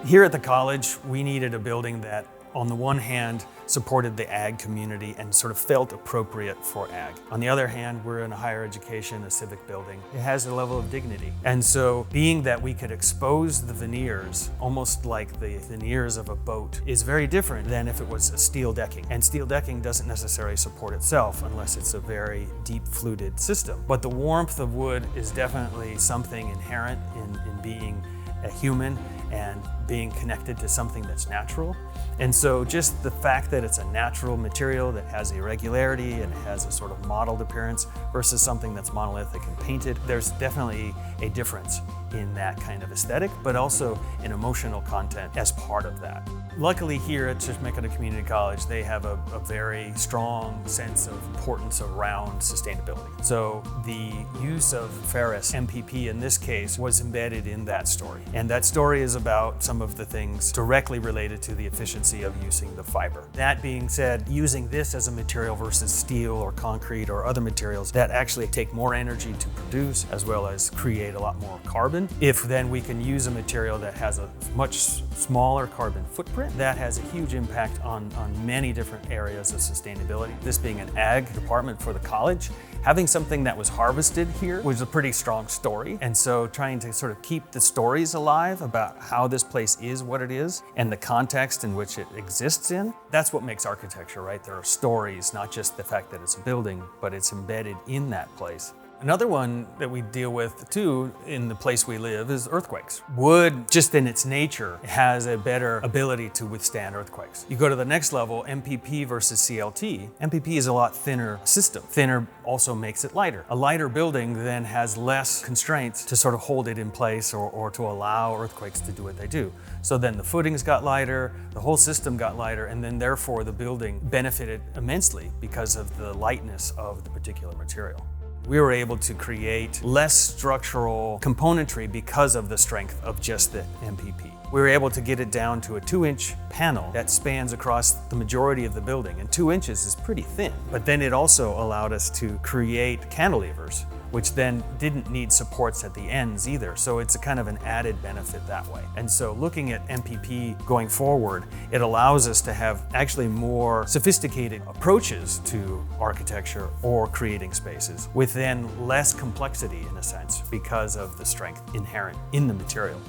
Here at the college, we needed a building that, on the one hand, supported the ag community and sort of felt appropriate for ag. On the other hand, we're in a higher education, a civic building. It has a level of dignity. And so being that we could expose the veneers, almost like the veneers of a boat, is very different than if it was a steel decking. And steel decking doesn't necessarily support itself unless it's a very deep fluted system. But the warmth of wood is definitely something inherent in being a human and being connected to something that's natural. And so just the fact that it's a natural material that has irregularity and has a sort of mottled appearance versus something that's monolithic and painted, there's definitely a difference in that kind of aesthetic, but also in emotional content as part of that. Luckily here at Chemeketa Community College, they have a very strong sense of importance around sustainability. So the use of ferrous, MPP in this case, was embedded in that story. And that story is about some of the things directly related to the efficiency of using the fiber. That being said, using this as a material versus steel or concrete or other materials that actually take more energy to produce as well as create a lot more carbon, if then we can use a material that has a much smaller carbon footprint, that has a huge impact on many different areas of sustainability. This being an ag department for the college, having something that was harvested here was a pretty strong story. And so trying to sort of keep the stories alive about how this place is what it is and the context in which it exists in, that's what makes architecture, right? There are stories, not just the fact that it's a building, but it's embedded in that place. Another one that we deal with too in the place we live is earthquakes. Wood, just in its nature, has a better ability to withstand earthquakes. You go to the next level, MPP versus CLT. MPP is a lot thinner system. Thinner also makes it lighter. A lighter building then has less constraints to sort of hold it in place or to allow earthquakes to do what they do. So then the footings got lighter, the whole system got lighter, and then therefore the building benefited immensely because of the lightness of the particular material. We were able to create less structural componentry because of the strength of just the MPP. We were able to get it down to a 2-inch panel that spans across the majority of the building, and 2 inches is pretty thin. But then it also allowed us to create cantilevers, which then didn't need supports at the ends either. So it's a kind of an added benefit that way. And so looking at MPP going forward, it allows us to have actually more sophisticated approaches to architecture or creating spaces with then less complexity in a sense because of the strength inherent in the material.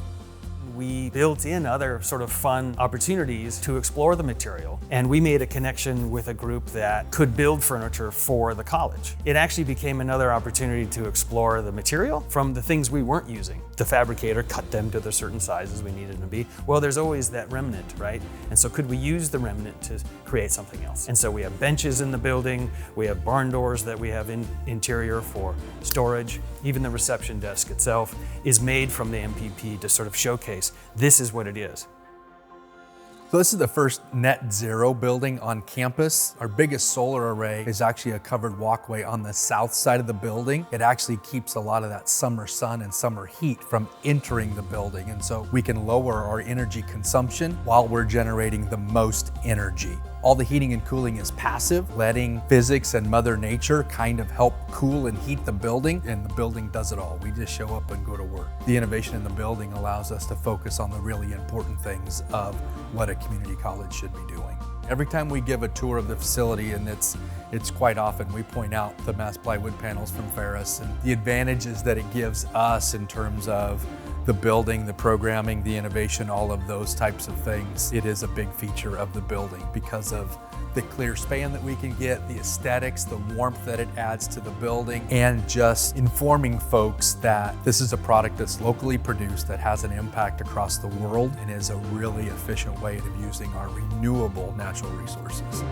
We built in other sort of fun opportunities to explore the material, and we made a connection with a group that could build furniture for the college. It actually became another opportunity to explore the material from the things we weren't using. The fabricator cut them to the certain sizes we needed them to be. Well, there's always that remnant, right? And so could we use the remnant to create something else? And so we have benches in the building, we have barn doors that we have in interior for storage. Even the reception desk itself is made from the MPP to sort of showcase this is what it is. So this is the first net zero building on campus. Our biggest solar array is actually a covered walkway on the south side of the building. It actually keeps a lot of that summer sun and summer heat from entering the building. And so we can lower our energy consumption while we're generating the most energy. All the heating and cooling is passive, letting physics and Mother Nature kind of help cool and heat the building, and the building does it all. We just show up and go to work. The innovation in the building allows us to focus on the really important things of what a community college should be doing. Every time we give a tour of the facility, and it's quite often, we point out the Mass Ply Panels from Ferris and the advantages that it gives us in terms of the building, the programming, the innovation, all of those types of things. It is a big feature of the building because of the clear span that we can get, the aesthetics, the warmth that it adds to the building, and just informing folks that this is a product that's locally produced, that has an impact across the world, and is a really efficient way of using our renewable natural resources.